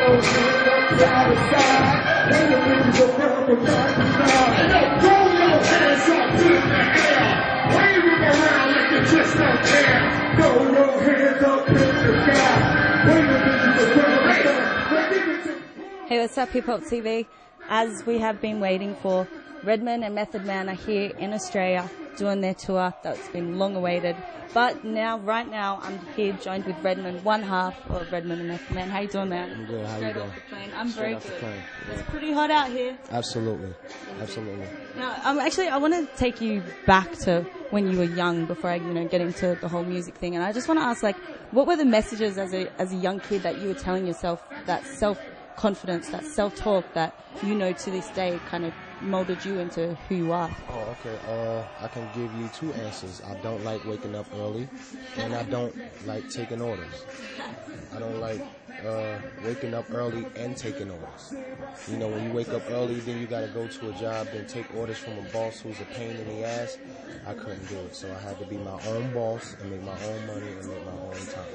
Hey, what's up, Hip Hop TV? As we have been waiting for, Redman and Method Man are here in Australia doing their tour that's been long awaited. But now, right now, I'm here joined with Redman, one half of Redman and Method Man. How you doing, man? I'm good. How you doing? Off the plane. I'm very good. It's pretty hot out here. Absolutely. Absolutely. Now, I want to take you back to when you were young before I, get into the whole music thing. And I just want to ask, what were the messages as a young kid that you were telling yourself, that self-confidence, that self-talk that to this day kind of molded you into who you are? Oh, okay. I can give you two answers. I don't like waking up early, and I don't like taking orders. I don't like waking up early and taking orders. When you wake up early, then you got to go to a job, then take orders from a boss who's a pain in the ass. I couldn't do it, so I had to be my own boss and make my own money and make my own time.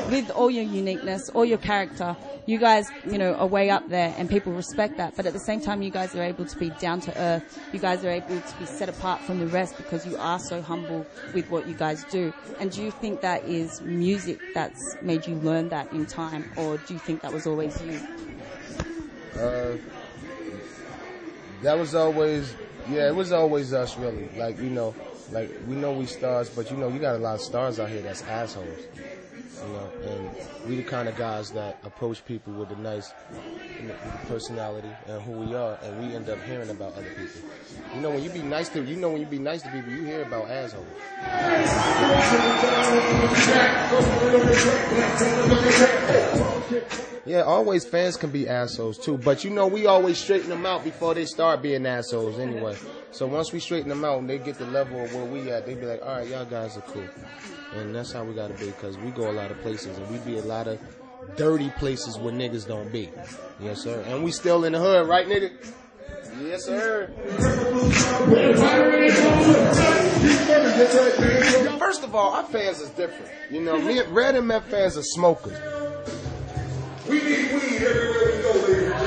With all your uniqueness, all your character, you guys, are way up there and people respect that. But at the same time, you guys are able to be down to earth. You guys are able to be set apart from the rest because you are so humble with what you guys do. And do you think that is music that's made you learn that in time, or do you think that was always you? That was always, it was always us, really. We know we stars, but you got a lot of stars out here that's assholes. And we the kind of guys that approach people with a nice personality and who we are, and we end up hearing about other people. When you be nice to people, you hear about assholes. Yeah, always fans can be assholes too, but we always straighten them out before they start being assholes anyway. So once we straighten them out and they get the level of where we at, they be like, all right, y'all guys are cool. And that's how we gotta be, because we go a lot of places and we be a lot of dirty places where niggas don't be. Yes, sir. And we still in the hood, right, nigga? Yes, sir. First of all, our fans is different. Me and Red and Meth fans are smokers. We need weed everywhere we go, ladies and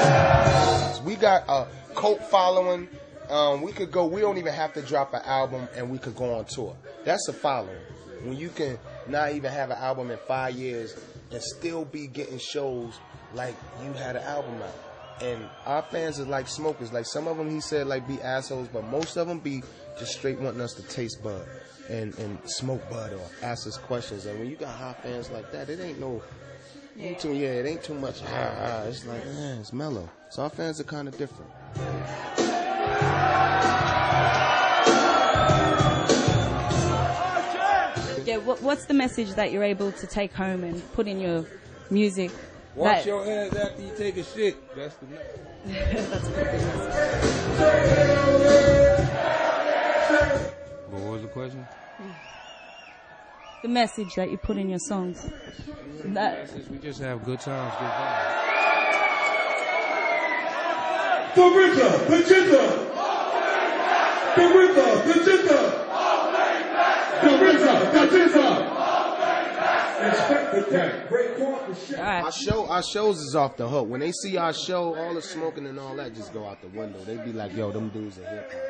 gentlemen. We got a cult following. We could go. We don't even have to drop an album, and we could go on tour. That's a following. When you can not even have an album in 5 years and still be getting shows like you had an album out. And our fans are like smokers. Like some of them, he said, be assholes, but most of them be just straight wanting us to taste bud and smoke bud or ask us questions. And when you got hot fans like that, it ain't no. It ain't too much. It's like, it's mellow. So our fans are kind of different. Yeah, what's the message that you're able to take home and put in your music? Wash your hands after you take a shit. That's the message. That's a good message. What was the question? The message that you put in your songs. We just have good times, good vibes. The Ritter, the Jitter. The Ritter, the Jitter. The Ritter, the Jitter. Expect the deck. Break off the shit. Our shows is off the hook. When they see our show, all the smoking and all that just go out the window. They be like, yo, them dudes are hip hop.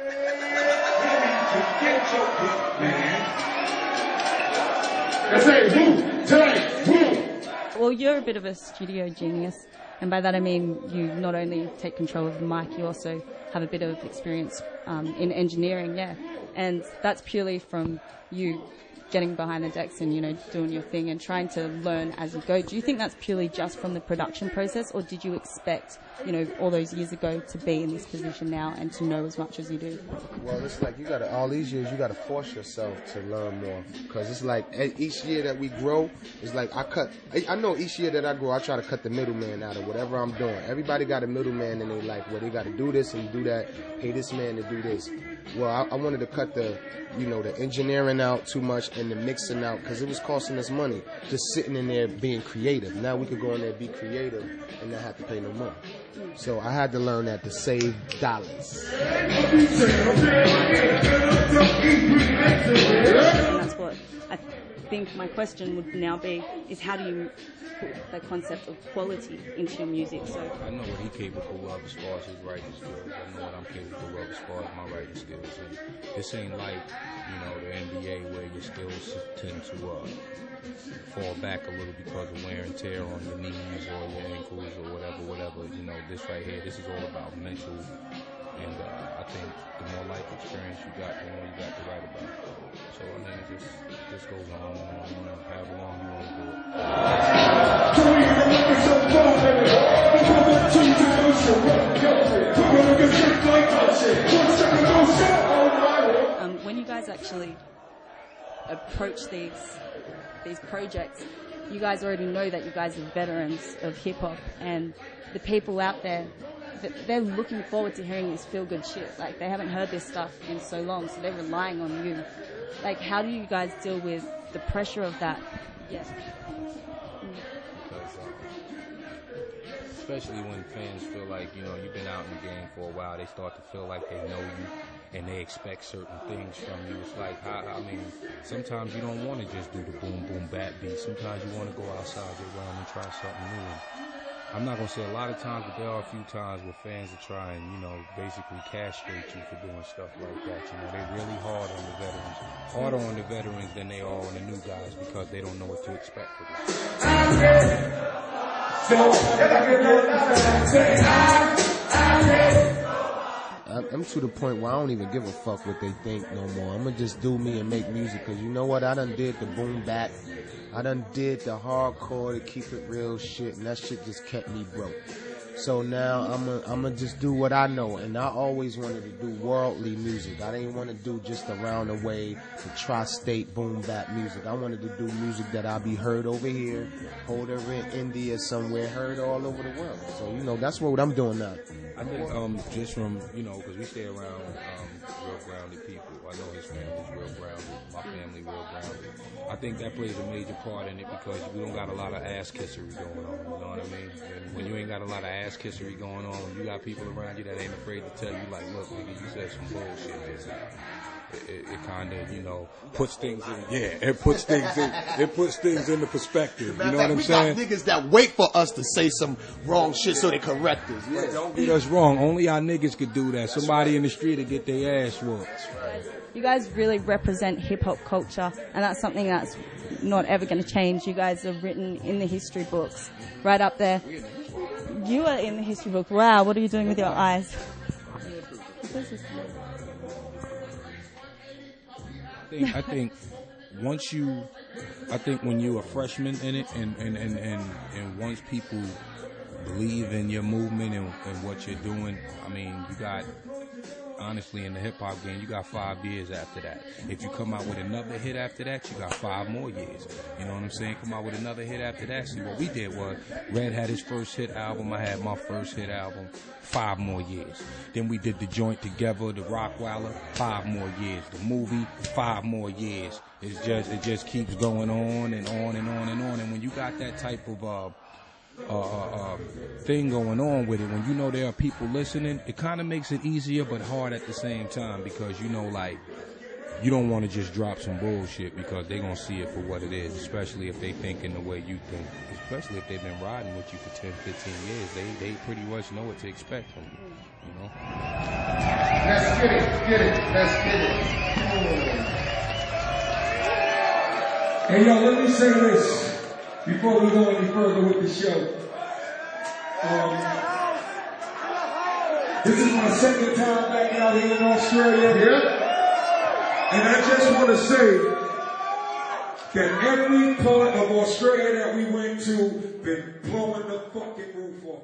I say, move, tonight, move. Well, you're a bit of a studio genius, and by that I mean you not only take control of the mic, you also have a bit of experience in engineering, yeah. And that's purely from you getting behind the decks and, doing your thing and trying to learn as you go. Do you think that's purely just from the production process, or did you expect, all those years ago to be in this position now and to know as much as you do? Well, it's like all these years, you got to force yourself to learn more. Because it's like each year that we grow, it's like I know each year that I grow, I try to cut the middleman out of whatever I'm doing. Everybody got a middleman in their life where they got to do this and do that, pay this man to do this. well, I wanted to cut the engineering out too much and the mixing out because it was costing us money just sitting in there being creative. Now we could go in there, be creative, and not have to pay no money. So I had to learn that to save dollars. And that's what I think my question would now be, is how do you put the concept of quality into your music? So I know what he's capable of as far as his writing skills. I know what I'm capable of as far as my writing skills. And this ain't like, the NBA where your skills tend to fall back a little because of wear and tear on your knees or your ankles or whatever. This right here, this is all about mental. And I think the more life experience you got, the more you got to write about. So, I mean, it just goes on and on and on, however long you want to do it. When you guys actually approach these projects, you guys already know that you guys are veterans of hip-hop, and the people out there, they're looking forward to hearing this feel-good shit. Like, they haven't heard this stuff in so long, so they're relying on you. Like, how do you guys deal with the pressure of that? Yes. Because, especially when fans feel like, you've been out in the game for a while, they start to feel like they know you and they expect certain things from you. It's like, I mean, sometimes you don't want to just do the boom, boom, bap beat. Sometimes you want to go outside your realm and try something new. And I'm not going to say a lot of times, but there are a few times where fans are trying, basically castrate you for doing stuff like that. They're really hard on the veterans. Harder on the veterans than they are on the new guys because they don't know what to expect from them. I'm to the point where I don't even give a fuck what they think no more. I'm going to just do me and make music because you know what? I done did the boom bap. I done did the hardcore to keep it real shit, and that shit just kept me broke. So now I'm gonna just do what I know, and I always wanted to do worldly music. I didn't want to do just around the way, the tri-state boom bap music. I wanted to do music that I'll be heard over here, heard over in India somewhere, heard all over the world. So that's what I'm doing now. I think just from because we stay around real grounded people. I know his family's real grounded, my family real grounded. I think that plays a major part in it because we don't got a lot of ass kissery going on. You know what I mean? And when you ain't got a lot of ass kissery going on, you got people around you that ain't afraid to tell you, like, look, nigga, you said some bullshit. It kind of, puts things in. Yeah, it puts things into perspective. You know what I'm saying? We got niggas that wait for us to say some wrong shit so they correct us. Yeah, don't get us wrong. Only our niggas could do that. Somebody in the street to get their ass whooped. You guys really represent hip-hop culture, and that's something that's not ever going to change. You guys are written in the history books, right up there. You are in the history book. Wow, what are you doing with your eyes? I think when you're a freshman in it, and once people believe in your movement and what you're doing, I mean, you got, honestly, in the hip-hop game, you got 5 years after that. If you come out with another hit after that, you got 5 more years. You know what I'm saying? Come out with another hit after that. See, what we did was, Red had his first hit album, I had my first hit album, 5 more years. Then we did The Joint Together, The Rockwaller, 5 more years. The movie, 5 more years. It just keeps going on and on and on and on. And when you got that type of thing going on with it, when you know there are people listening, it kind of makes it easier but hard at the same time because you don't want to just drop some bullshit because they're going to see it for what it is, especially if they think in the way you think, especially if they've been riding with you for 10, 15 years. They pretty much know what to expect from you, Let's get it. Hey, yo, let me say this before we go any further with the show. This is my second time back out here in Australia. Yeah. And I just want to say that every part of Australia that we went to been blowing the fucking roof off.